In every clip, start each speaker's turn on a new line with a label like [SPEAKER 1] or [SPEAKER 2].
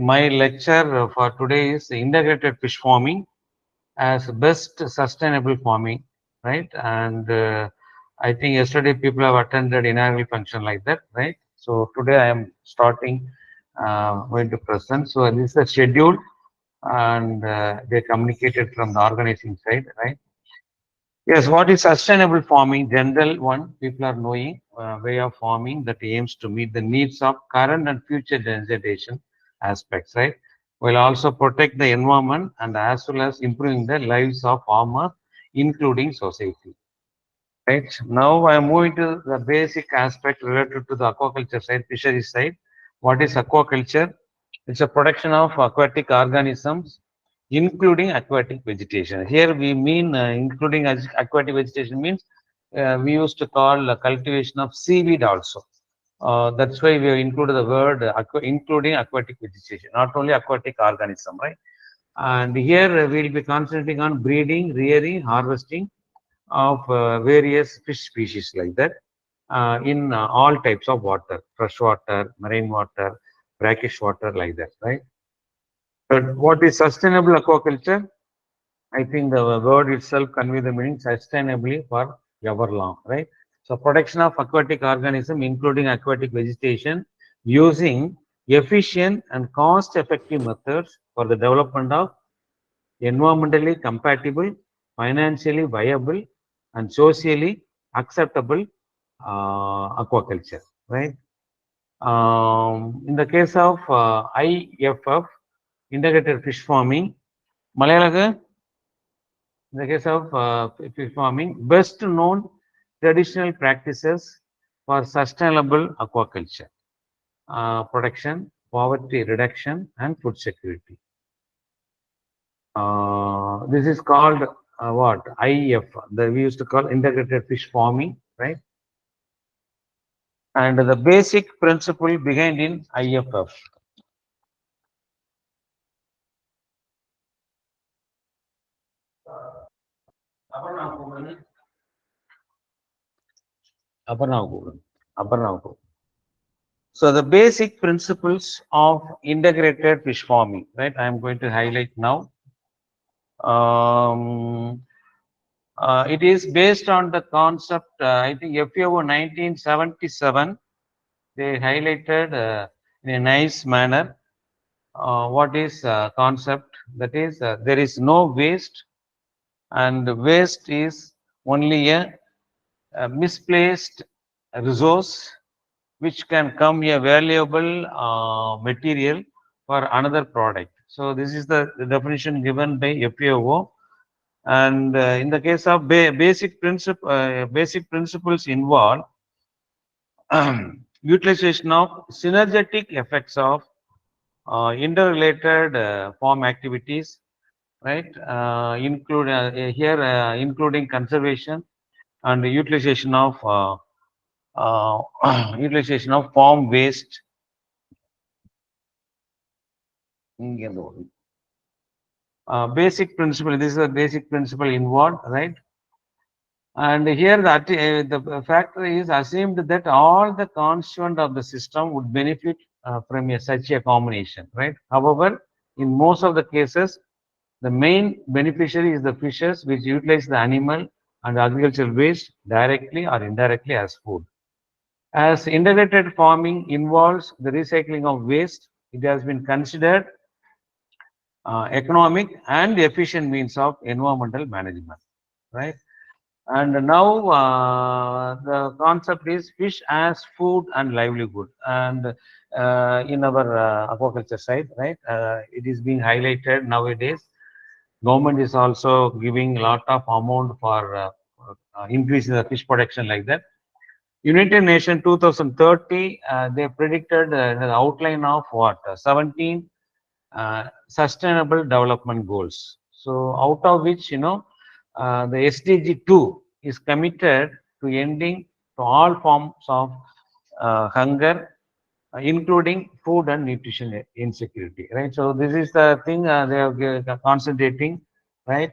[SPEAKER 1] My lecture for today is integrated fish farming as best sustainable farming, right? And I think yesterday people have attended inaugural function like that, right? So today I am starting going to present. So this is the schedule, and they communicated from the organizing side, right? Yes, what is sustainable farming? General one, people are knowing way of farming that aims to meet the needs of current and future generation aspects, right? Will also protect the environment and as well as improving the lives of farmers, including society. Right now, I am moving to the basic aspect related to the aquaculture side, fishery side. What is aquaculture? It's a production of aquatic organisms, including aquatic vegetation. Here we mean including aquatic vegetation means we used to call cultivation of seaweed also. That's why we have included the word including aquatic vegetation, not only aquatic organism, right? And here we'll be concentrating on breeding, rearing, harvesting of various fish species like that in all types of water, fresh water, marine water, brackish water like that, right? But what is sustainable aquaculture? I think the word itself conveys the meaning sustainably for ever long, right? So production of aquatic organism, including aquatic vegetation, using efficient and cost-effective methods for the development of environmentally compatible, financially viable, and socially acceptable aquaculture, right? In the case of IFF, integrated fish farming, Malayalaga, in the case of fish farming, best known traditional practices for sustainable aquaculture, production, poverty reduction, and food security. This is called what? IF. We used to call integrated fish farming, right? And the basic principle behind in IFF. So the basic principles of integrated fish farming, right? I am going to highlight now. Um, it is based on the concept. I think FAO 1977. They highlighted in a nice manner what is concept. That is, there is no waste, and waste is only a misplaced resource which can come a valuable material for another product. So this is the definition given by FAO. And in the case of basic principles involve utilization of synergetic effects of interrelated farm activities, right? Including conservation and the utilization of utilization of farm waste. Basic principle. This is a basic principle involved, right? And here the factor is assumed that all the constituent of the system would benefit from such a combination, right? However, in most of the cases, the main beneficiary is the fishes which utilize the animal and agricultural waste directly or indirectly as food. As integrated farming involves the recycling of waste, it has been considered economic and efficient means of environmental management, right? And now the concept is fish as food and livelihood. And in our aquaculture side, right, it is being highlighted nowadays. Government is also giving a lot of amount for increasing the fish production like that. United Nations 2030, they predicted the outline of what? 17 sustainable development goals. So out of which, the SDG 2 is committed to ending to all forms of hunger, including food and nutrition insecurity, right? So this is the thing they are concentrating, right?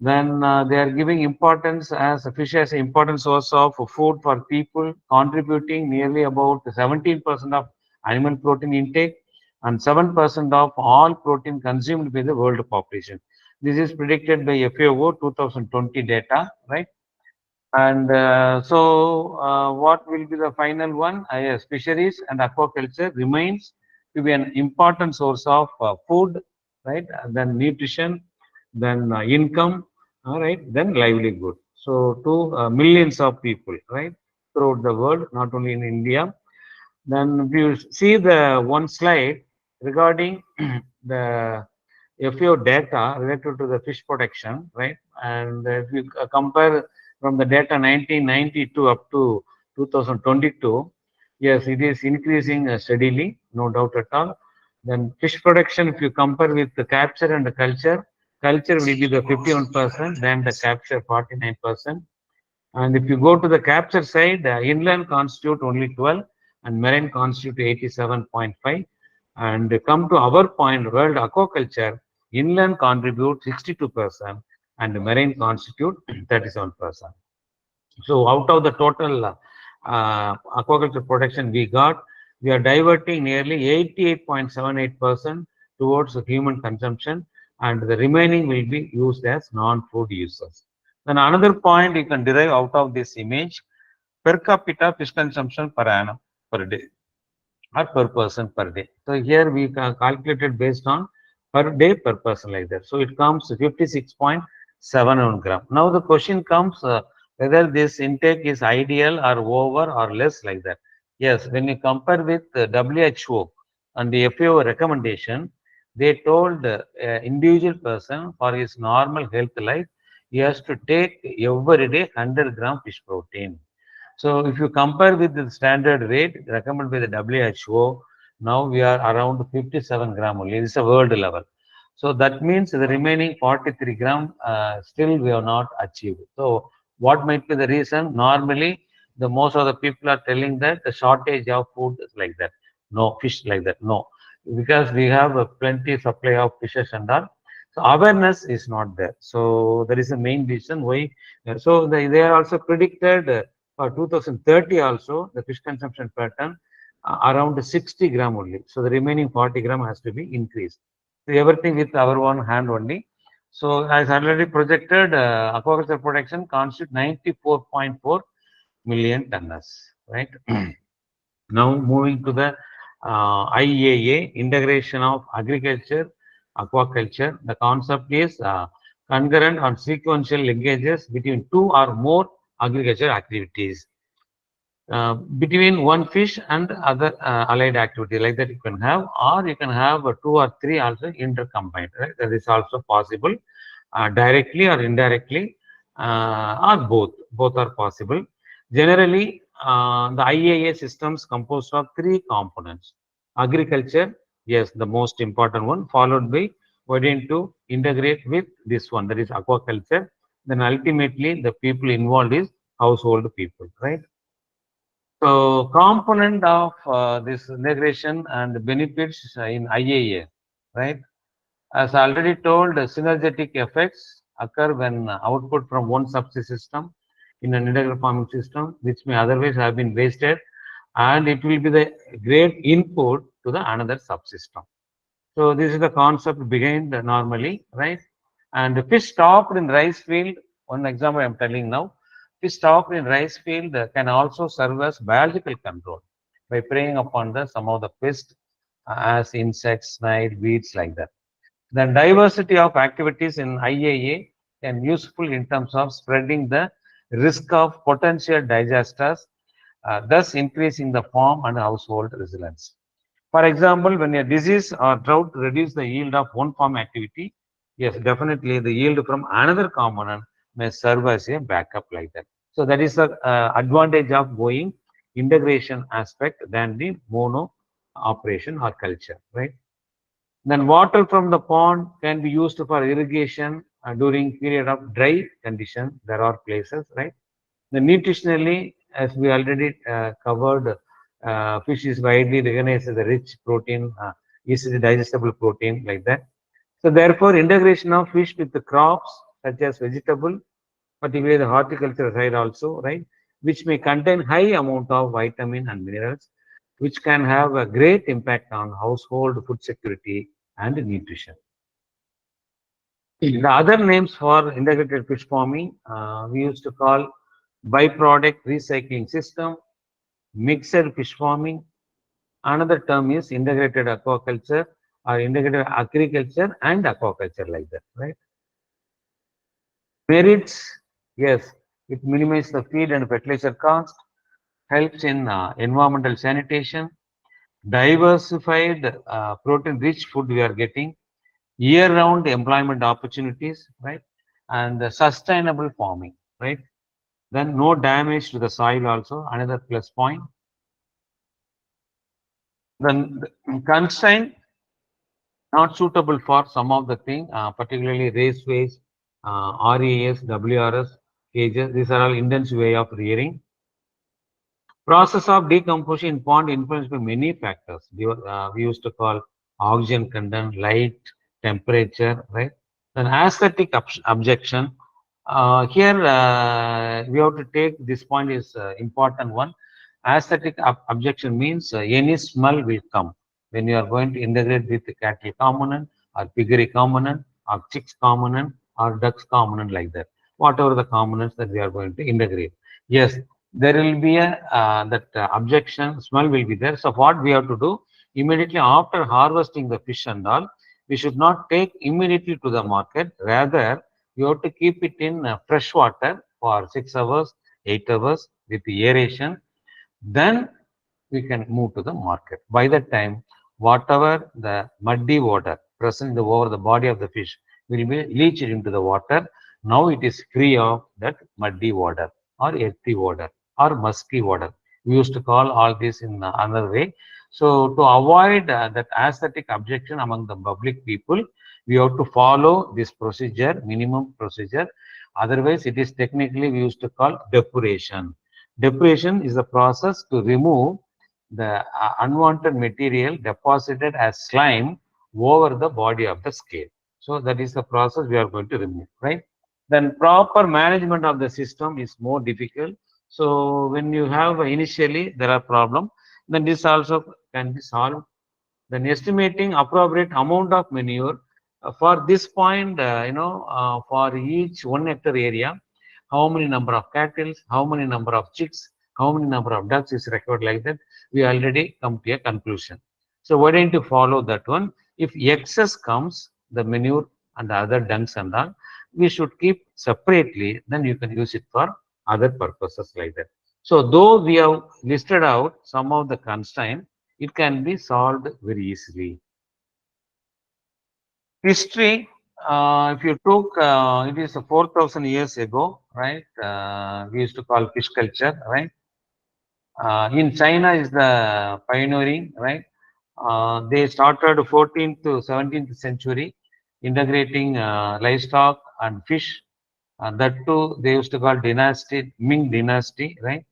[SPEAKER 1] Then they are giving importance as fish as an important source of food for people, contributing nearly about 17% of animal protein intake, and 7% of all protein consumed by the world population. This is predicted by FAO 2020 data, right? And what will be the final one? Yes, fisheries and aquaculture remains to be an important source of food, right? And then nutrition, then income, all right, then livelihood. So to millions of people, right, throughout the world, not only in India. Then if you see the one slide regarding the FAO data related to the fish protection, right? And if you compare from the data 1992 up to 2022, yes, it is increasing steadily, no doubt at all. Then fish production, if you compare with the capture and the culture will be the 51%, then the capture 49%. And if you go to the capture side, inland constitute only 12 and marine constitute 87.5. And come to our point, world aquaculture, inland contribute 62% and marine constitute 37%. So out of the total aquaculture production we are diverting nearly 88.78% towards human consumption, and the remaining will be used as non-food uses. Then another point you can derive out of this image, per capita fish consumption per annum per day or per person per day. So here we calculated based on per day per person like that. So it comes to 56.71 gram. Now the question comes whether this intake is ideal or over or less like that. Yes, when you compare with WHO and the FAO recommendation, they told individual person for his normal health life, he has to take every day 100-gram fish protein. So if you compare with the standard rate recommended by the WHO, now we are around 57 gram only. This is a world level. So that means the remaining 43 gram still we have not achieved. So what might be the reason? Normally, the most of the people are telling that the shortage of food is like that. No fish like that. No, because we have a plenty supply of fishes and all. So awareness is not there. So that is the main reason why. So they are also predicted. For 2030 also, the fish consumption pattern around 60 gram only. So the remaining 40 gram has to be increased. So everything with our own hand only. So as already projected, aquaculture production constitutes 94.4 million tons, right? Now moving to the IAA, integration of agriculture, aquaculture. The concept is concurrent or sequential linkages between two or more agriculture activities. Between one fish and other allied activity like that you can have, or you can have two or three also intercombined, right? That is also possible directly or indirectly, or both are possible. Generally the IAA systems composed of three components: agriculture, yes, the most important one, followed by waiting to integrate with this one, that is aquaculture. Then ultimately the people involved is household people, right? So component of this integration and benefits in IAA, right? As already told, synergetic effects occur when output from one subsystem in an integrated farming system, which may otherwise have been wasted, and it will be the great input to the another subsystem. So this is the concept behind normally, right? And fish stocked in rice field, one example I'm telling now, fish stocked in rice field can also serve as biological control by preying upon the some of the pests as insects, snake, weeds like that. The diversity of activities in IAA can useful in terms of spreading the risk of potential disasters, thus increasing the farm and household resilience. For example, when a disease or drought reduce the yield of one farm activity, yes, definitely the yield from another component may serve as a backup like that. So that is the advantage of going integration aspect than the mono operation or culture, right? Then water from the pond can be used for irrigation during period of dry condition. There are places, right? The nutritionally, as we already covered, fish is widely recognized as a rich protein, easily digestible protein like that. So therefore, integration of fish with the crops such as vegetable, particularly the horticulture side also, right, which may contain high amount of vitamin and minerals, which can have a great impact on household food security and nutrition. The other names for integrated fish farming, we used to call byproduct recycling system, mixed fish farming. Another term is integrated aquaculture or integrated agriculture and aquaculture like that, right? Merits, yes, it minimizes the feed and fertilizer cost, helps in environmental sanitation, diversified protein-rich food we are getting, year-round employment opportunities, right? And sustainable farming, right? Then no damage to the soil also, another plus point. Then the constraint not suitable for some of the thing, particularly raceways, RES, WRS, cages. These are all intensive way of rearing. Process of decomposition in pond influenced by many factors. We used to call oxygen content, light, temperature, right? Then aesthetic objection. Here we have to take this point is important one. Aesthetic objection means any smell will come when you are going to integrate with the cattle component or piggery component or chicks component or ducks component like that. Whatever the components that we are going to integrate. Yes, there will be a that objection smell will be there. So what we have to do immediately after harvesting the fish and all, we should not take immediately to the market. Rather, you have to keep it in fresh water for 6 hours, 8 hours with aeration. Then we can move to the market. By that time, whatever the muddy water present over the body of the fish will be leached into the water. Now it is free of that muddy water or earthy water or musky water. We used to call all this in another way. So to avoid that aesthetic objection among the public people, we have to follow this procedure, minimum procedure. Otherwise, it is technically we used to call depuration. Depuration is the process to remove the unwanted material deposited as slime over the body of the scale. So that is the process we are going to remove, right? Then proper management of the system is more difficult. So when you have initially there are problem, then this also can be solved. Then estimating appropriate amount of manure for this point, for each 1 hectare area, how many number of cattle, how many number of chicks, how many number of ducks is required like that. We already come to a conclusion. So why don't you follow that one? If excess comes, the manure and the other dunks and all, we should keep separately. Then you can use it for other purposes like that. So though we have listed out some of the constraints, it can be solved very easily. History, if you took, it is 4,000 years ago, right? We used to call fish culture, right? In China is the pioneering, right? They started 14th to 17th century, integrating livestock and fish. That too, they used to call dynasty, Ming dynasty, right?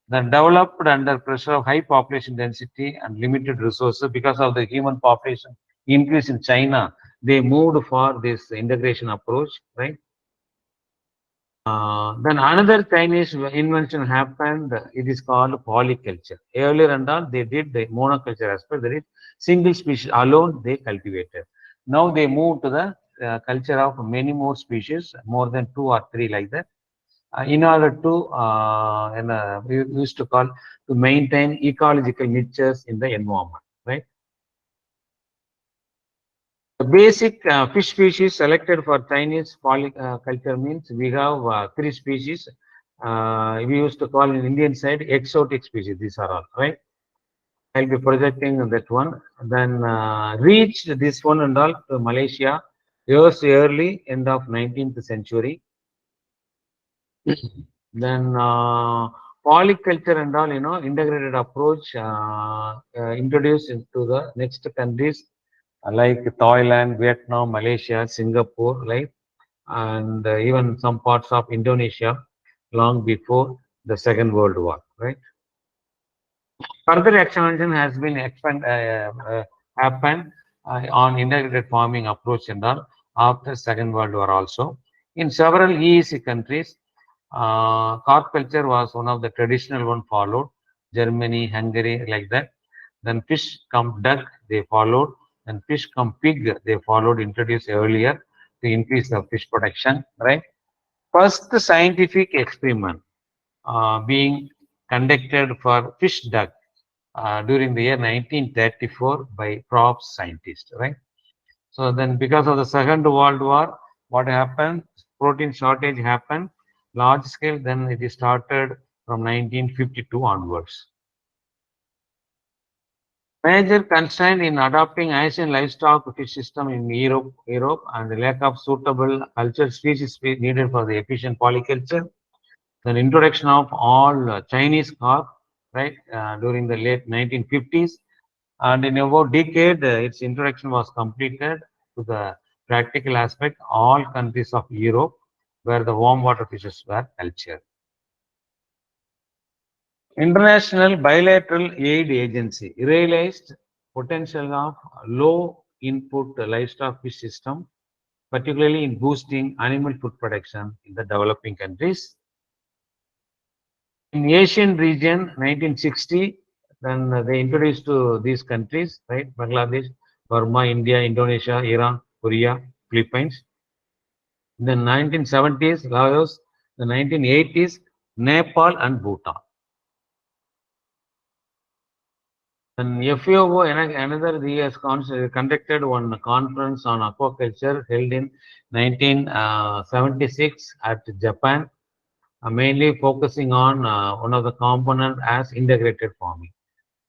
[SPEAKER 1] Then developed under pressure of high population density and limited resources because of the human population increase in China. They moved for this integration approach, right? Then another Chinese invention happened. It is called polyculture. Earlier and all, they did the monoculture aspect. That is single species alone they cultivated. Now they moved to the culture of many more species, more than 2 or 3 like that. In order to we used to call to maintain ecological niches in the environment, right? The basic fish species selected for Chinese polyculture means we have 3 species. We used to call in Indian side exotic species. These are all right. I'll be projecting that one. Then reached this one and all to Malaysia years early, end of 19th century. Then polyculture and all, integrated approach introduced into the next countries like Thailand, Vietnam, Malaysia, Singapore, right? And even some parts of Indonesia long before the Second World War, right? Further expansion has been happened on integrated farming approach and all after Second World War also. In several EEC countries, carp culture was one of the traditional one followed. Germany, Hungary, like that. Then fish come duck, they followed. Then fish come pig, they followed, introduced earlier to increase the fish production, right? First scientific experiment being conducted for fish duck during the year 1934 by props scientists, right? So then because of the Second World War, what happened? Protein shortage happened, large scale, then it is started from 1952 onwards. Major constraint in adopting Asian livestock fish system in Europe and the lack of suitable cultured species needed for the efficient polyculture. Then introduction of all Chinese carp, right, during the late 1950s. And in about decade, its introduction was completed to the practical aspect, all countries of Europe where the warm water fishes were cultured. International Bilateral Aid Agency realized potential of low input livestock fish system, particularly in boosting animal food production in the developing countries. In Asian region, 1960, then they introduced to these countries, right? Bangladesh, Burma, India, Indonesia, Iran, Korea, Philippines. Then 1970s, Laos, the 1980s, Nepal and Bhutan. And FAO, another year, conducted one conference on aquaculture held in 1976 at Japan, mainly focusing on one of the component as integrated farming.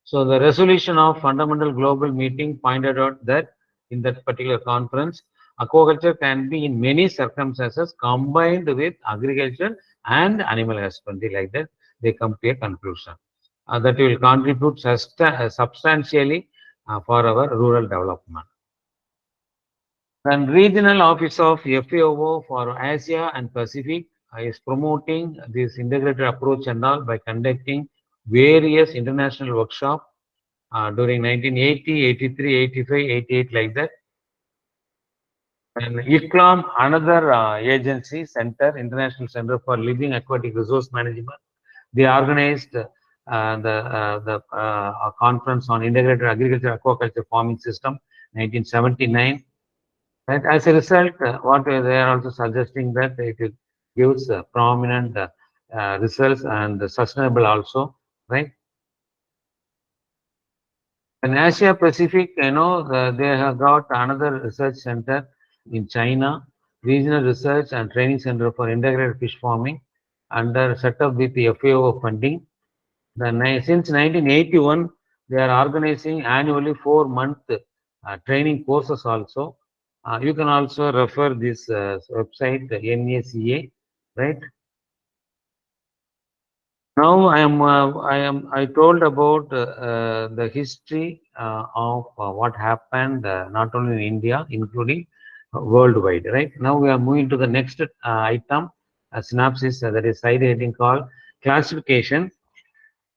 [SPEAKER 1] So the resolution of fundamental global meeting pointed out that in that particular conference, aquaculture can be in many circumstances combined with agriculture and animal husbandry, like that. They come to a conclusion that will contribute substantially for our rural development. Then regional office of FAO for Asia and Pacific is promoting this integrated approach and all by conducting various international workshops during 1980, 83, 85, 88, like that. And ICLAM, another agency, center, International Center for Living Aquatic Resource Management, they organized a conference on integrated agriculture aquaculture farming system, 1979. And as a result, what they are also suggesting that it gives prominent results and sustainable also, right? In Asia Pacific, they have got another research center in China, Regional Research and Training Center for Integrated Fish Farming, under set up with the FAO funding. Since 1981, they are organizing annually 4-month training courses also. You can also refer this website, NACA, right? Now I told about the history of what happened not only in India, including worldwide, right? Now we are moving to the next item, a synopsis, that is side heading called classification.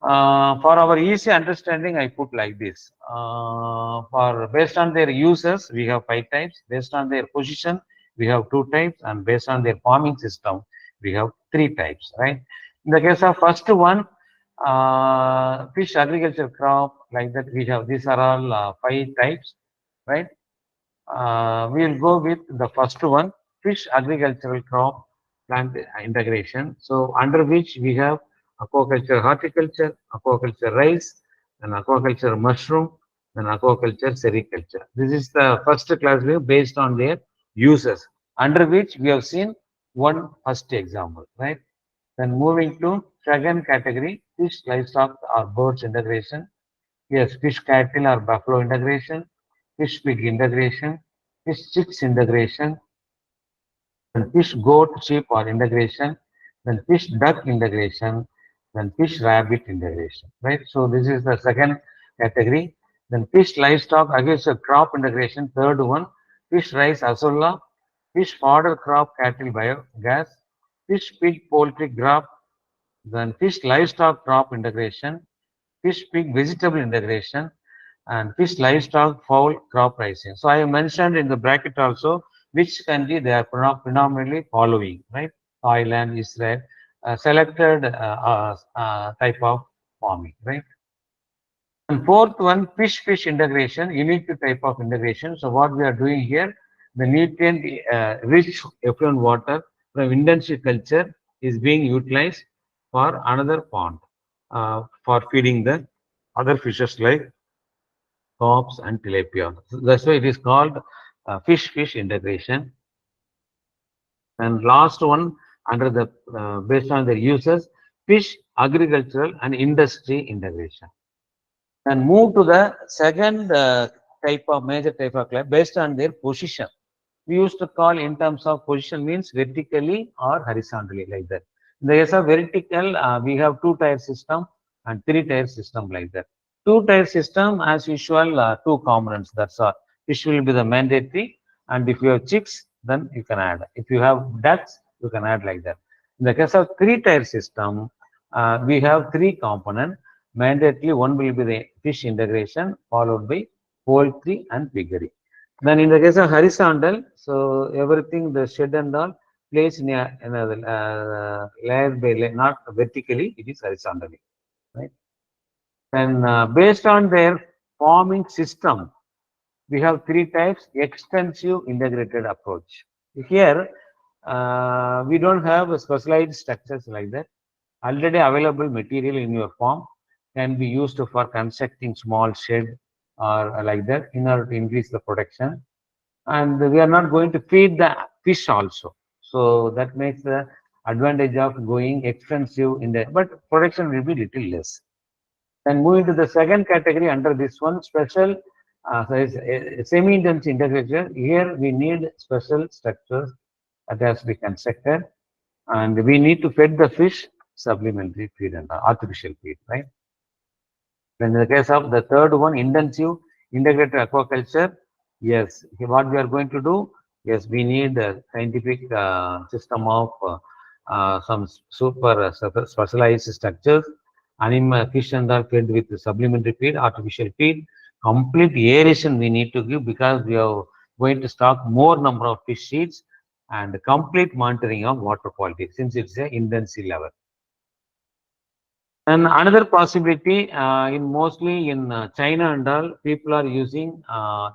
[SPEAKER 1] For our easy understanding, I put like this. For based on their uses, we have 5 types. Based on their position, we have 2 types, and based on their farming system, we have 3 types. Right? In the case of first one, fish agriculture crop, like that, we have these are all 5 types. Right? We'll go with the first one, fish agricultural crop plant integration. So under which we have aquaculture horticulture, aquaculture rice, and aquaculture mushroom, and aquaculture sericulture. This is the first class view based on their uses, under which we have seen one first example, right? Then moving to second category, fish, livestock or birds integration. Yes, fish cattle or buffalo integration, fish pig integration, fish chicks integration, then fish goat sheep or integration, then fish duck integration, then fish rabbit integration, right? So this is the second category. Then fish livestock agriculture crop integration, third one, fish rice azolla, fish fodder crop cattle biogas, fish pig poultry crop, then fish livestock crop integration, fish pig vegetable integration, and fish livestock fowl crop pricing. So I have mentioned in the bracket also which country they are predominantly following, right? Thailand, Israel, selected type of farming, right? And fourth one, fish-fish integration, unique type of integration. So what we are doing here, the nutrient rich effluent water from intensive culture is being utilized for another pond for feeding the other fishes like carps and tilapia. So that's why it is called fish-fish integration. And last one, under the based on their uses, fish, agricultural and industry integration. And move to the second type of major type of climate based on their position. We used to call in terms of position means vertically or horizontally like that. In the case of vertical, we have two-tier system and three-tier system like that. Two-tier system, as usual, two components. That's all. Fish will be the mandatory, and if you have chicks, then you can add. If you have ducks, you can add like that. In the case of three-tier system, we have three components. Mandatory one will be the fish integration, followed by poultry and piggery. Then in the case of horizontal, so everything the shed and all placed in another layer by layer, not vertically, it is horizontally, right? And based on their farming system, we have three types: extensive integrated approach. Here, we don't have a specialized structures like that. Already available material in your farm can be used for constructing small shed or like that in order to increase the production. And we are not going to feed the fish also. So that makes the advantage of going expensive in the, but production will be little less. Then moving to the second category under this one, special semi-intense integration. Here we need special structures that has to be constructed, and we need to feed the fish supplementary feed and artificial feed, right? Then in the case of the third one, intensive integrated aquaculture, yes, what we are going to do, yes, we need a scientific system of some super specialized structures. Animal fish and are fed with supplementary feed, artificial feed, complete aeration we need to give because we are going to stock more number of fish seeds and complete monitoring of water quality since it's a intensive level. And another possibility in mostly in China and all, people are using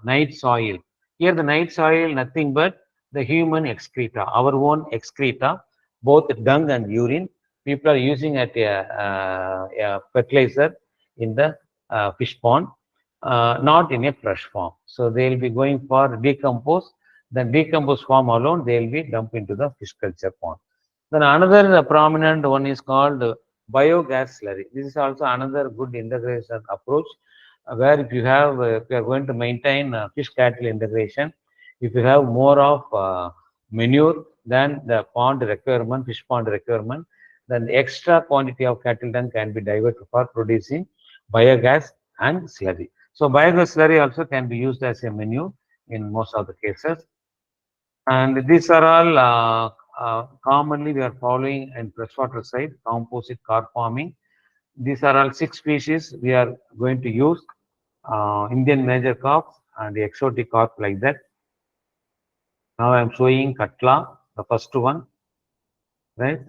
[SPEAKER 1] night soil. Here the night soil, nothing but the human excreta, our own excreta, both dung and urine. People are using at a fertilizer in the fish pond, not in a fresh form. So they will be going for decompose. Then decomposed form alone, they will be dumped into the fish culture pond. Then another prominent one is called biogas slurry. This is also another good integration approach where if you have, if you are going to maintain fish cattle integration, if you have more of manure than the pond requirement, fish pond requirement, then the extra quantity of cattle dung can be diverted for producing biogas and slurry. So biogas slurry also can be used as a manure in most of the cases. And these are all commonly we are following in freshwater side, composite carp farming. These are all 6 species we are going to use. Indian major carp and the exotic carp like that. Now I am showing Katla, the first one, right?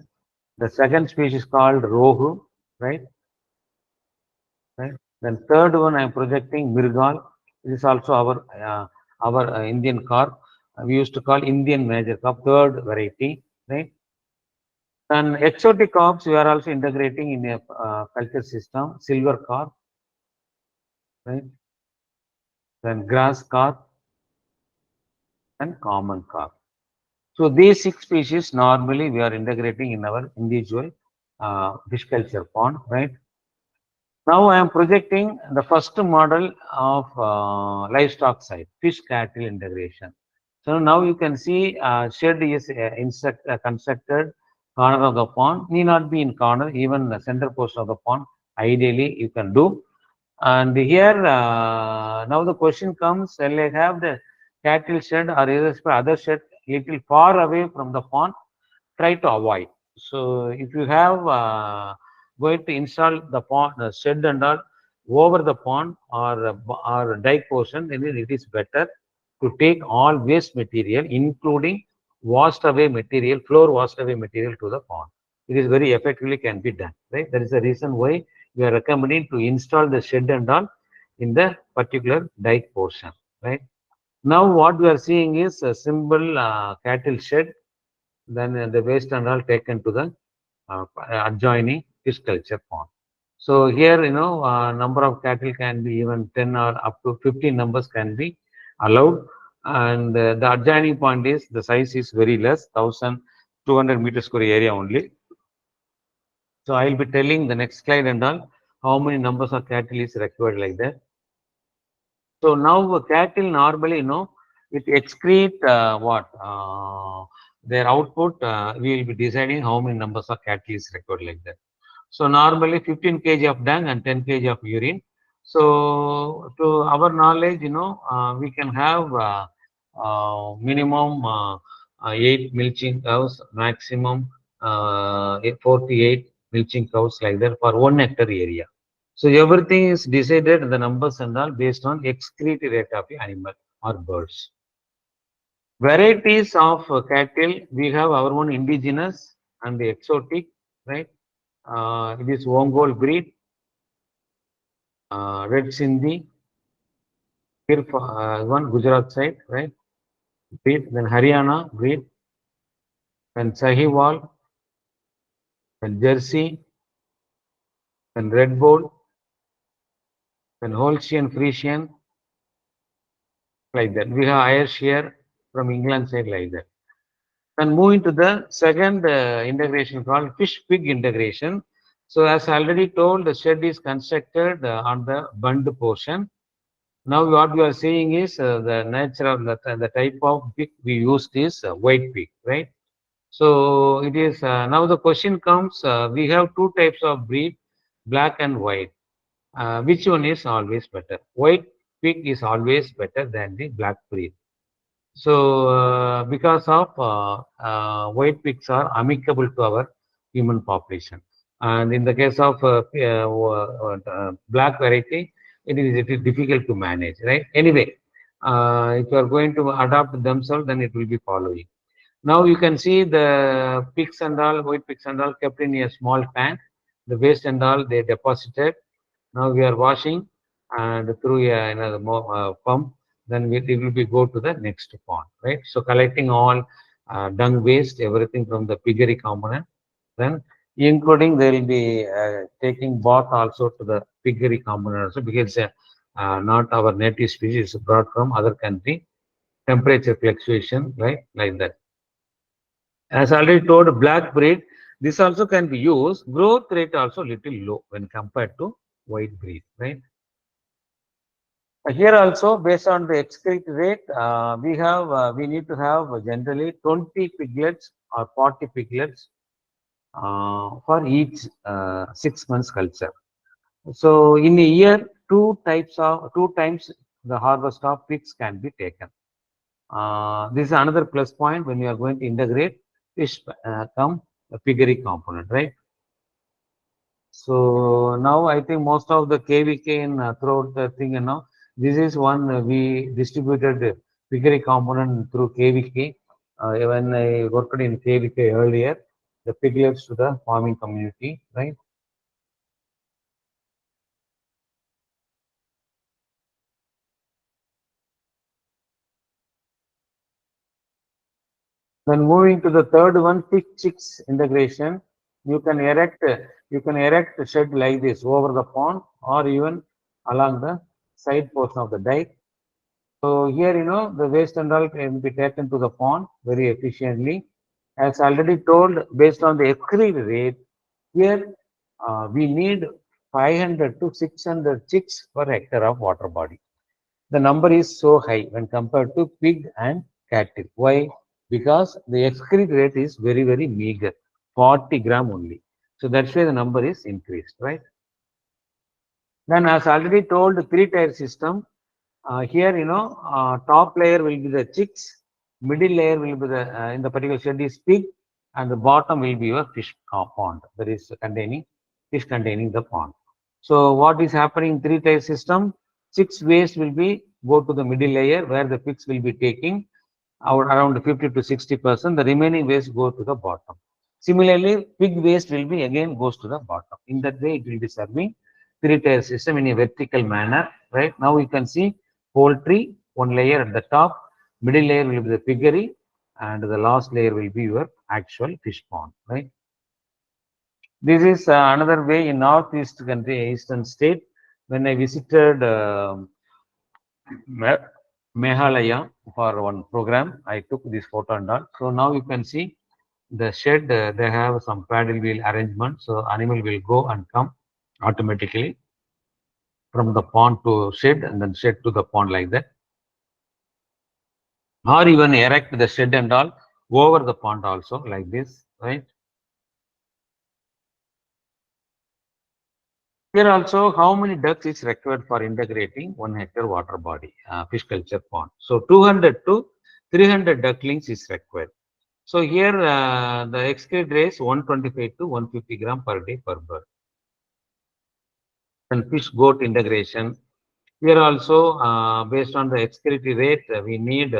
[SPEAKER 1] The second species called Rohu, right? Right. Then third one I am projecting Mirgal. This is also our Indian carp. We used to call Indian major carp, third variety, right? And exotic crops we are also integrating in a culture system, silver carp, right? Then grass carp and common carp. So these 6 species normally we are integrating in our individual fish culture pond, right? Now I am projecting the first model of livestock side, fish cattle integration. So now you can see shed is constructed corner of the pond, need not be in corner, even the center portion of the pond, ideally you can do. And here, now the question comes, will I have the cattle shed or other shed little far away from the pond? Try to avoid. So if you have going to install the pond, the shed and all over the pond or dike portion, then it is better to take all waste material, including washed away material, floor washed away material to the pond. It is very effectively can be done, right? That is the reason why we are recommending to install the shed and all in the particular dike portion, right? Now what we are seeing is a simple cattle shed, then the waste and all taken to the adjoining fish culture pond. So here, number of cattle can be even 10 or up to 15 numbers can be allowed. And the adjoining pond is, the size is very less, 1,200 meters square area only. So I will be telling the next slide and all, how many numbers of cattle is required like that. So now cattle normally, it excrete what? Their output, we will be deciding how many numbers of cattle is required like that. So normally 15 kg of dung and 10 kg of urine. So to our knowledge, we can have minimum 8 milching cows, maximum 48 milching cows like that for 1 hectare area. So everything is decided, the numbers and all, based on excretory rate of the animal or birds. Varieties of cattle, we have our own indigenous and the exotic, right? It is Ongole breed, Red Sindhi, here one Gujarat side, right? Breed, then Haryana breed, then Sahiwal, then Jersey, then Red Bull, then Holstein Friesian, like that. We have Ayrshire from England side, like that. Then moving to the second integration called fish pig integration. So as already told, the shed is constructed on the bund portion. Now what we are seeing is the nature of the type of pig we used is white pig, right? So it is now the question comes, we have two types of breed, black and white. Which one is always better? White pig is always better than the black breed. So, because of white pigs are amicable to our human population, and in the case of black variety, it is difficult to manage, right? Anyway, if you are going to adopt themselves, then it will be following. Now you can see the pigs and all, white pigs and all kept in a small pan. The waste and all they deposited. Now we are washing and through another pump, then it will be go to the next pond, right? So collecting all dung waste, everything from the piggery component, then including they will be taking bath also to the piggery component also, because not our native species is brought from other country, temperature fluctuation, right? Like that. As already told, black breed, this also can be used. Growth rate also little low when compared to white breed, right? Here also, based on the excrete rate, we need to have generally 20 piglets or 40 piglets for each 6 months culture. So in a year, two times the harvest of pigs can be taken. This is another plus point when you are going to integrate fish come the piggery component, right? So now I think most of the KVK in throughout the thing, this is one we distributed piggery component through KVK. When I worked in KVK earlier, the piglets to the farming community, right? Then moving to the third one, fish chicks integration. You can erect a shed like this over the pond or even along the side portion of the dike. So here, the waste and all can be taken to the pond very efficiently. As already told, based on the excrete rate, here we need 500 to 600 chicks per hectare of water body. The number is so high when compared to pig and cattle. Why? Because the excrete rate is very, very meager, 40 gram only. So that's why the number is increased, right? Then as already told, three-tier system. Here, top layer will be the chicks, middle layer will be the, in the particular shed is pig, and the bottom will be your fish pond. That is containing fish containing the pond. So what is happening in three-tier system? Chicks waste will be go to the middle layer where the pigs will be taking out around 50 to 60%. The remaining waste go to the bottom. Similarly, pig waste will be again goes to the bottom. In that way, it will be serving three-tier system in a vertical manner, right? Now you can see poultry, one layer at the top, middle layer will be the piggery, and the last layer will be your actual fish pond, right? This is another way in northeast country, eastern state. When I visited Meghalaya for one program, I took this photo and all. So now you can see the shed. They have some paddle wheel arrangement, so animal will go and come automatically from the pond to shed and then shed to the pond like that, or even erect the shed and all over the pond also like this, right? Here also, how many ducks is required for integrating 1 hectare water body, fish culture pond? So 200 to 300 ducklings is required. So here the excrete raise 125 to 150 gram per day per bird. And fish goat integration. Here also, based on the excrete rate, we need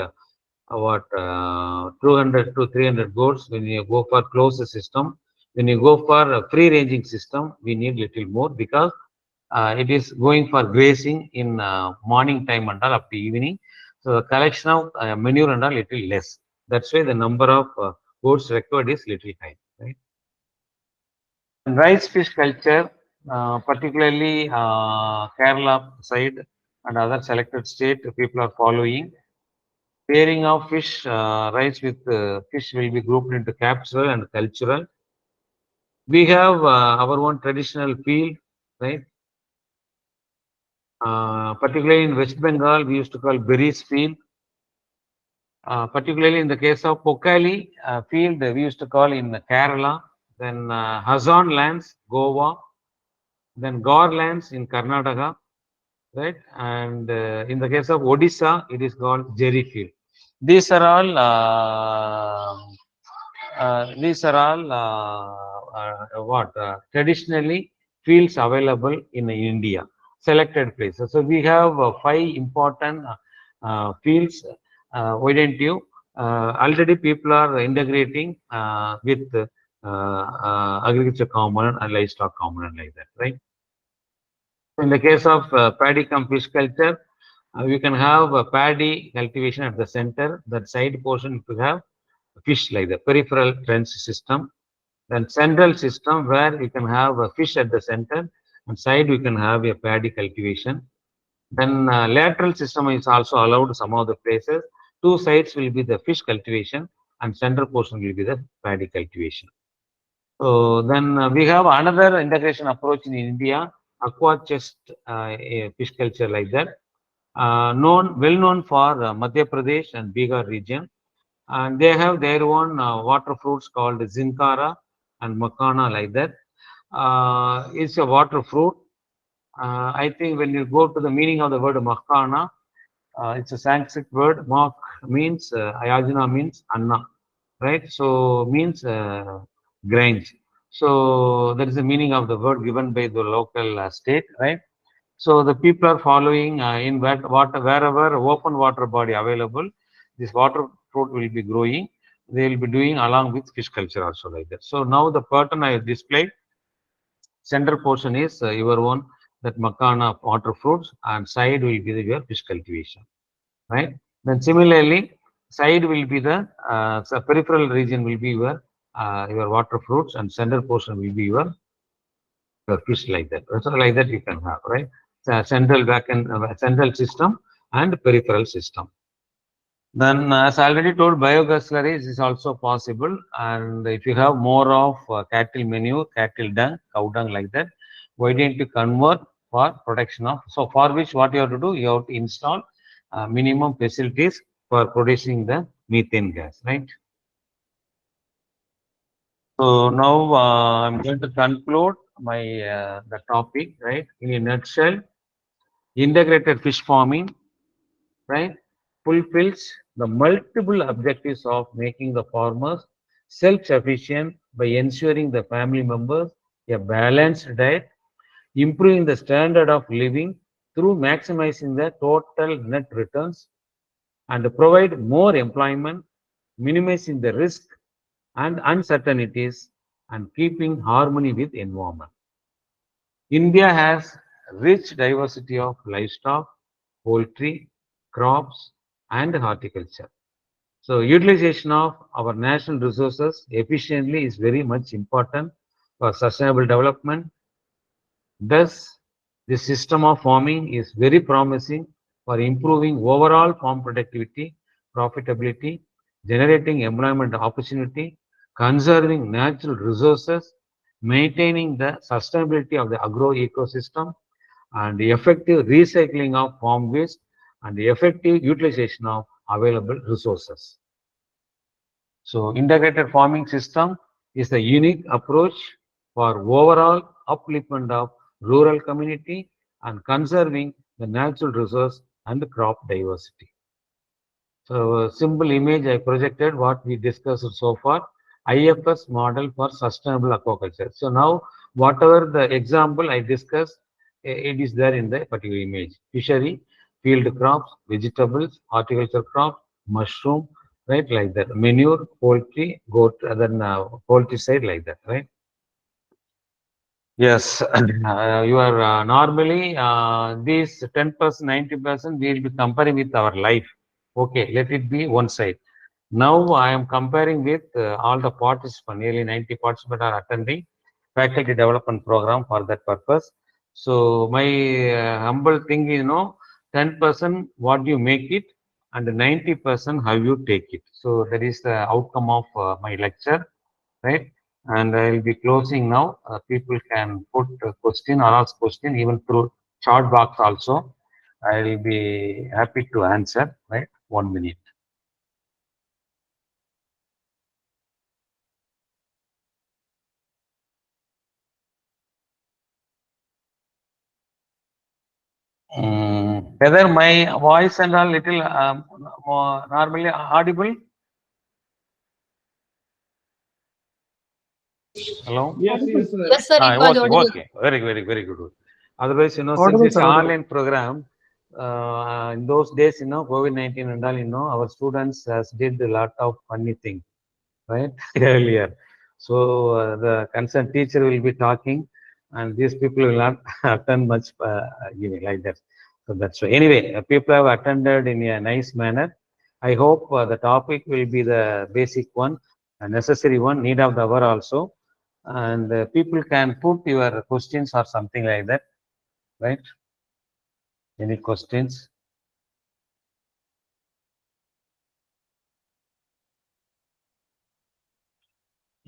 [SPEAKER 1] what 200 to 300 goats. When you go for closed system, when you go for a free ranging system, we need little more because it is going for grazing in morning time and all up to evening. So the collection of manure and all little less. That's why the number of goats required is little high. Right? And rice fish culture, particularly Kerala side and other selected state, people are following. Pairing of fish, rice with fish will be grouped into capsular and cultural. We have our own traditional field, right? Particularly in West Bengal, we used to call berries field. Particularly in the case of Pokali field, we used to call in Kerala. Then Hazon lands, Goa. Then Gaur lands in Karnataka, right? And in the case of Odisha, it is called Jerry field. These are all what traditionally fields available in India, selected places. So we have five important fields. Why don't you? Already people are integrating with agriculture component and livestock component like that, right? In the case of paddy cum fish culture, we can have a paddy cultivation at the center. That side portion to have fish like the peripheral trench system. Then central system where you can have a fish at the center and side we can have a paddy cultivation. Then lateral system is also allowed some of the places. Two sides will be the fish cultivation and central portion will be the paddy cultivation. So then we have another integration approach in India, aqua chest fish culture like that. Well known for Madhya Pradesh and Bihar region, and they have their own water fruits called zinkara and makana like that. It's a water fruit. I think when you go to the meaning of the word makana, it's a Sanskrit word. Mak means ayajana means anna, right? So means grains. So that is the meaning of the word given by the local state, right? So the people are following in wherever open water body available, this water fruit will be growing. They will be doing along with fish culture also like that. So now the pattern I have displayed, center portion is your own that makana water fruits and side will be your fish cultivation, right? Then similarly, side will be the so peripheral region will be your water fruits and center portion will be your fish like that. So like that you can have, right? Central backend, central system and peripheral system. Then, as I already told, biogas slurries is also possible. And if you have more of cattle manure, cattle dung, cow dung like that, why don't you convert for production of? So, for which what you have to do, you have to install minimum facilities for producing the methane gas, right? So now I'm going to conclude my the topic, right? In a nutshell, integrated fish farming, right, fulfills the multiple objectives of making the farmers self-sufficient by ensuring the family members a balanced diet, improving the standard of living through maximizing the total net returns, and provide more employment, minimizing the risk and uncertainties, and keeping harmony with environment. India has rich diversity of livestock, poultry, crops, and horticulture. So utilization of our national resources efficiently is very much important for sustainable development. Thus, the system of farming is very promising for improving overall farm productivity, profitability, generating employment opportunity, conserving natural resources, maintaining the sustainability of the agro ecosystem, and the effective recycling of farm waste and the effective utilization of available resources. So integrated farming system is a unique approach for overall upliftment of rural community and conserving the natural resource and crop diversity. So a simple image I projected what we discussed so far, IFS model for sustainable aquaculture. So now whatever the example I discussed, it is there in the particular image. Fishery, field crops, vegetables, horticulture crops, mushroom, right, like that. Manure, poultry, goat, then poultry side like that, right? Yes, you are normally these 10%, 90% we will be comparing with our life. Okay, let it be one side. Now I am comparing with all the participants, nearly 90 participants are attending faculty development program for that purpose. So my humble thing is, 10% what you make it and 90% how you take it. So that is the outcome of my lecture, right? And I will be closing now. People can put a question or ask question even through chat box also. I will be happy to answer, right? 1 minute. Whether my voice and a little more normally audible? Hello?
[SPEAKER 2] Yes, yes, sir.
[SPEAKER 3] Yes, sir, it was
[SPEAKER 1] Okay,
[SPEAKER 3] audible.
[SPEAKER 1] okay. Very, very, very good. Otherwise, since
[SPEAKER 2] Audible,
[SPEAKER 1] it's
[SPEAKER 2] sir, audible.
[SPEAKER 1] online program, in those days, COVID-19 and all, our students has did a lot of funny things, right? Earlier. So the concerned teacher will be talking, and these people will not attend much like that. So that's why. Anyway, people have attended in a nice manner. I hope the topic will be the basic one, a necessary one, need of the hour also, and people can put your questions or something like that, right? Any questions?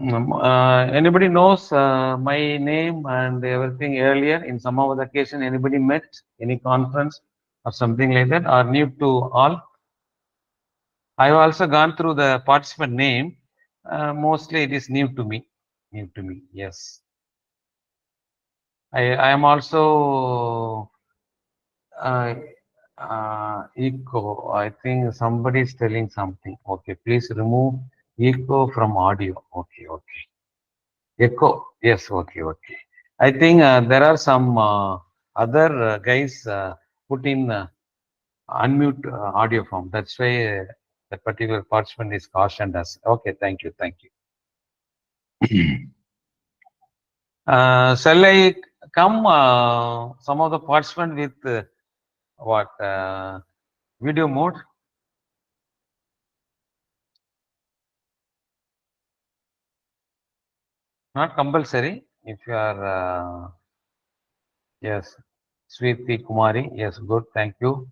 [SPEAKER 1] Anybody knows my name and everything earlier in some of the occasion? Anybody met any conference or something like that, or new to all? I've also gone through the participant name. Mostly it is new to me. New to me. Yes. I am also echo. I think somebody is telling something. Okay, please remove echo from audio. Okay, okay. Echo. Yes, okay, okay. I think there are some other guys put in unmute audio form. That's why that particular participant is cautioned us. Okay, thank you, thank you. Shall I come some of the participant with what video mode? Not compulsory. If you are yes, Sweeti Kumari. Yes, good. Thank you.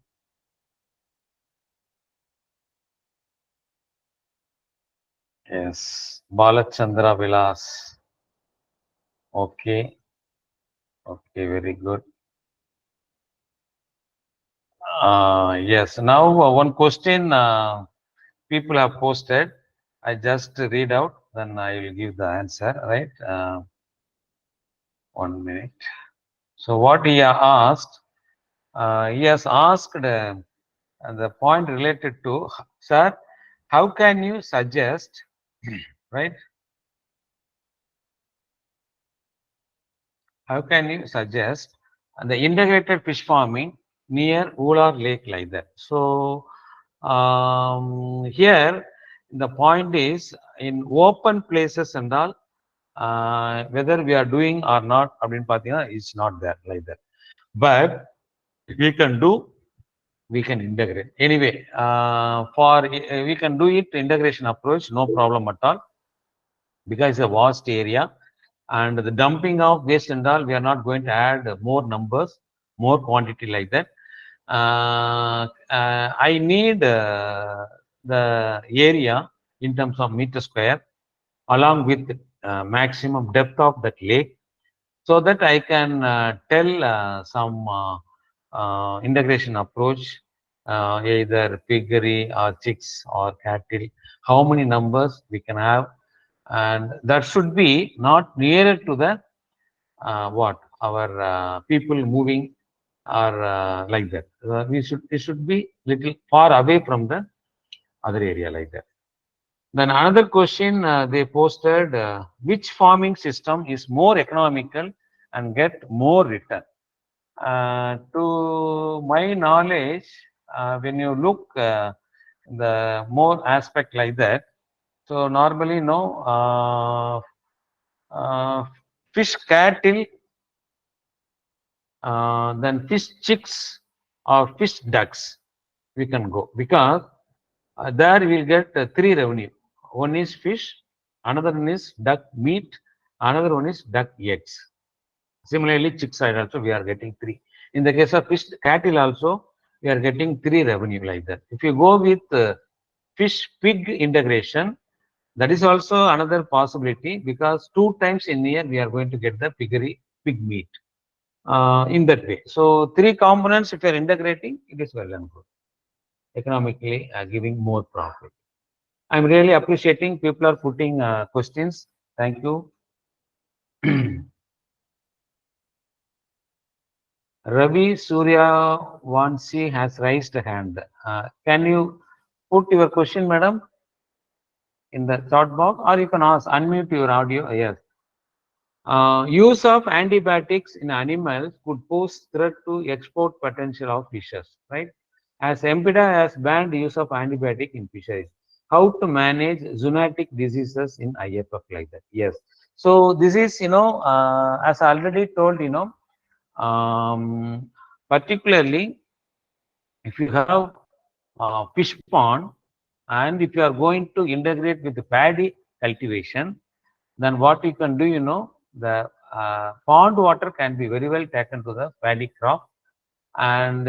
[SPEAKER 1] Yes, Balachandra Vilas. Okay, okay, very good. Yes, now one question people have posted. I just read out, then I will give the answer, right? 1 minute. So what he asked, he has asked the point related to, sir, how can you suggest, right? How can you suggest the integrated fish farming near Ular Lake like that? So here the point is in open places and all, whether we are doing or not, it's not there like that. but we can do, we can integrate. Anyway, we can do it integration approach, no problem at all, because it's a vast area. And the dumping of waste and all, we are not going to add more numbers, more quantity like that. I need the area in terms of meter square along with maximum depth of that lake, so that I can tell some integration approach, either piggery or chicks or cattle, how many numbers we can have, and that should be not nearer to the what our people moving or like that. It should be little far away from the other area like that. Then another question they posted: which farming system is more economical and get more return? To my knowledge, when you look the more aspect like that, so normally no fish cattle, then fish chicks or fish ducks, we can go, because there we'll get three revenue. One is fish, another one is duck meat, another one is duck eggs. Similarly, chick side also we are getting three. In the case of fish cattle also, we are getting three revenue like that. If you go with fish pig integration, that is also another possibility, because two times in a year we are going to get the piggery pig meat in that way. So three components, if you are integrating, it is well and good, economically giving more profit. I'm really appreciating people are putting questions. Thank you. Ravi Surya Vansi has raised a hand. Can you put your question, madam, in the chat box, or you can ask, unmute your audio. Yes. Use of antibiotics in animals could pose threat to export potential of fishes, right? As MPDA has banned use of antibiotic in fisheries. How to manage zoonotic diseases in IFF like that? Yes. So this is, as I already told, particularly if you have fish pond, and if you are going to integrate with the paddy cultivation, then what you can do, the pond water can be very well taken to the paddy crop, and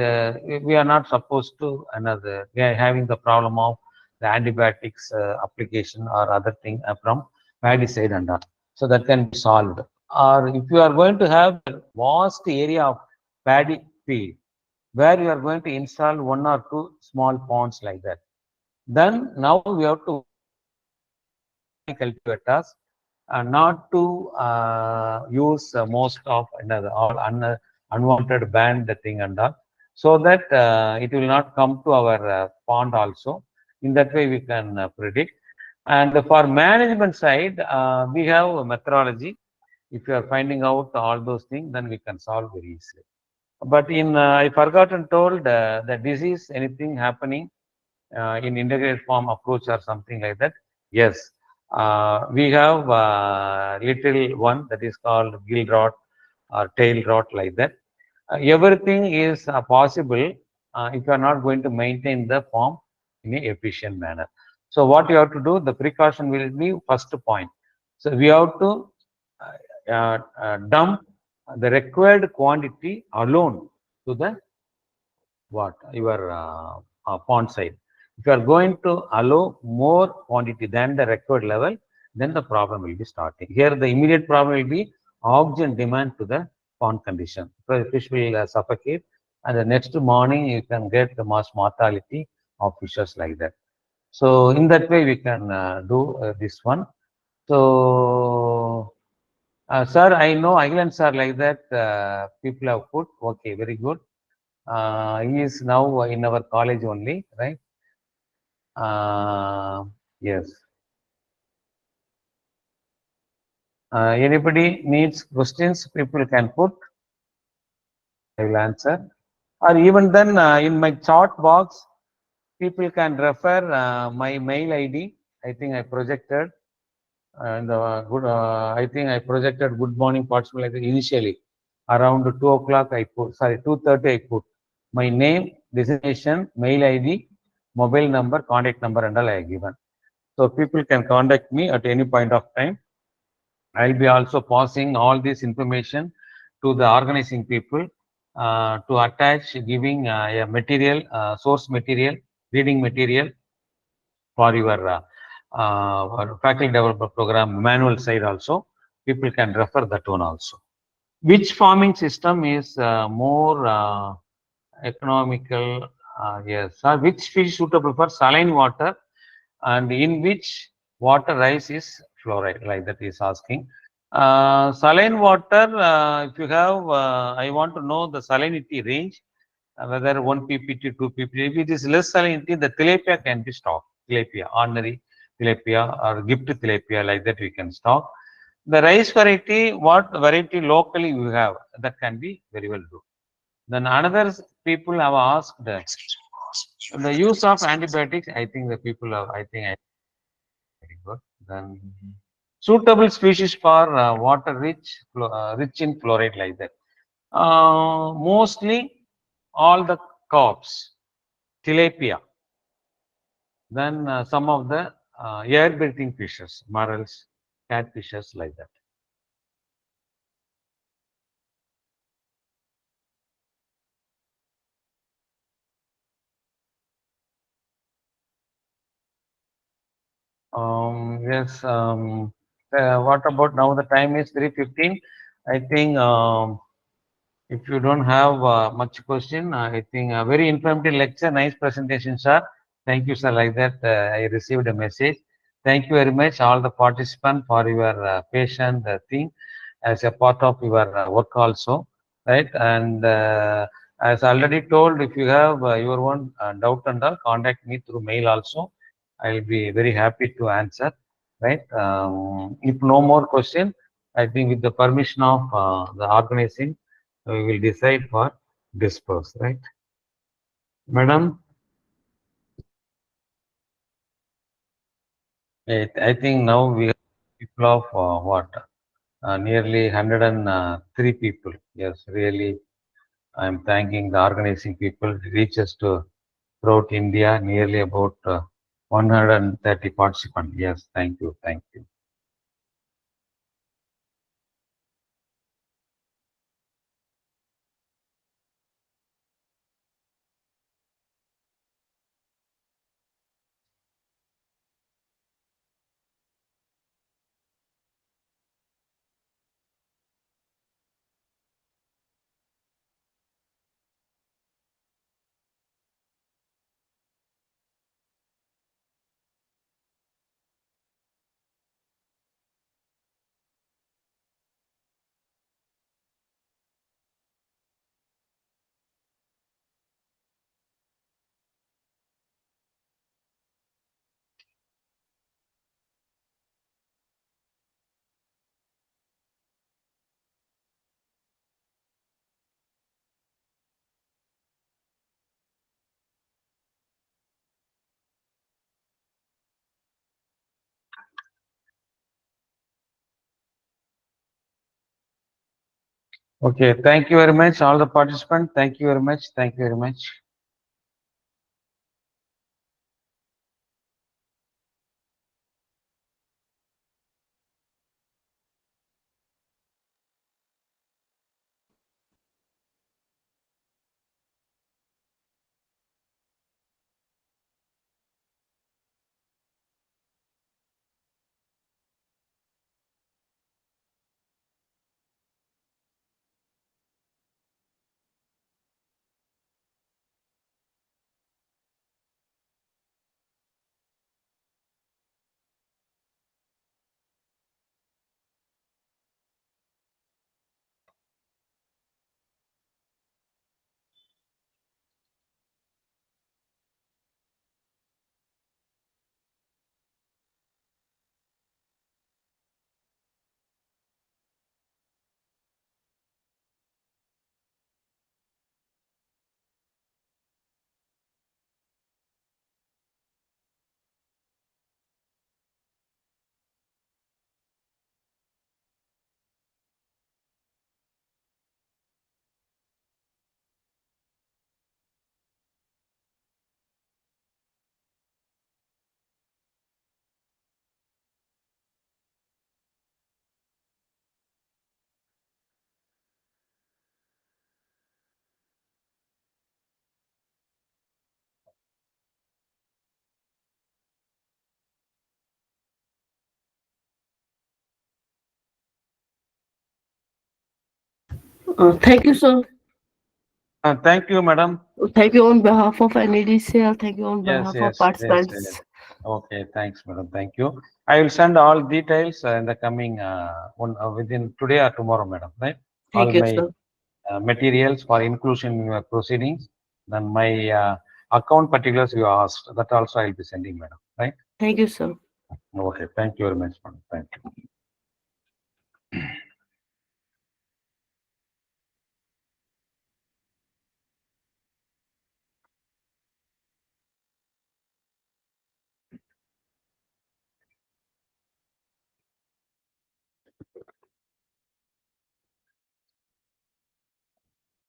[SPEAKER 1] we are not supposed to another, we are having the problem of the antibiotics application or other thing from paddy side and all. So that can be solved. Or if you are going to have a vast area of paddy field, where you are going to install one or two small ponds like that, then now we have to cultivators not to use most of another all unwanted banned thing and all, so that it will not come to our pond also. In that way we can predict. And for management side, we have a methodology. If you are finding out all those things, then we can solve very easily. But in I forgot and told the disease, anything happening in integrated form approach or something like that. Yes, we have little one that is called gill rot or tail rot like that. Everything is possible if you are not going to maintain the form in a efficient manner. So what you have to do, the precaution will be first point. So we have to dump the required quantity alone to the what your pond side. If you are going to allow more quantity than the required level, then the problem will be starting. Here the immediate problem will be oxygen demand to the pond condition. So the fish will suffocate, and the next morning you can get the mass mortality of fishes like that. So in that way we can do this one. So sir, I know islands are like that. People have put, okay, very good. He is now in our college only, right? Yes. Anybody needs questions, people can put, I will answer. Or even then, in my chat box, people can refer my mail ID. I think I projected, and I think I projected good morning participant like initially. Around 2 o'clock I put, sorry, 2:30 I put my name, designation, mail ID, mobile number, contact number and all I have given. So people can contact me at any point of time. I'll be also passing all this information to the organizing people to attach, giving a material, source material, reading material for your faculty developer program manual side also. People can refer that one also. Which farming system is more economical? Yes. Which fish suitable for saline water, and in which water rice is fluoride? Like that is asking. Saline water, if you have, I want to know the salinity range, whether 1 ppt, 2 ppt. If it is less salinity, the tilapia can be stocked. Tilapia, ordinary tilapia or gift tilapia, like that we can stock. The rice variety, what variety locally you have, that can be very well do. Then another people have asked the use of antibiotics. I think the people have, I think I very good. Then suitable species for water rich, rich in fluoride, like that. Mostly all the carps, tilapia, then some of the air-breathing fishes, marals, catfishes, like that. Yes. What about now? The time is 3:15. I think if you don't have much question, I think a very informative lecture, nice presentation, sir. Thank you, sir. Like that, I received a message. Thank you very much, all the participants, for your patient thing as a part of your work also, right? And as already told, if you have your own doubt and all, contact me through mail also. I'll be very happy to answer, right? If no more question, I think with the permission of the organizing, we will decide for disperse, right? Madam, I think now we have people of what? Nearly 103 people. Yes, really, I'm thanking the organizing people. It reaches to throughout India, nearly about 130 participants. Yes, thank you, thank you. Okay, thank you very much, all the participants. Thank you very much. Thank you very much.
[SPEAKER 2] Thank you, sir.
[SPEAKER 1] Thank you, madam.
[SPEAKER 2] Thank you on behalf of NEDCL. Thank you on
[SPEAKER 1] Yes,
[SPEAKER 2] behalf of
[SPEAKER 1] yes, yes, yes.
[SPEAKER 2] participants.
[SPEAKER 1] Okay, thanks, madam. Thank you. I will send all details in the coming within today or tomorrow, madam. Right? All
[SPEAKER 2] Thank you,
[SPEAKER 1] my
[SPEAKER 2] sir.
[SPEAKER 1] materials for inclusion in your proceedings. Then my account particulars you asked. That also I will be sending, madam. Right?
[SPEAKER 2] Thank you, sir.
[SPEAKER 1] Okay. Thank you very much, madam.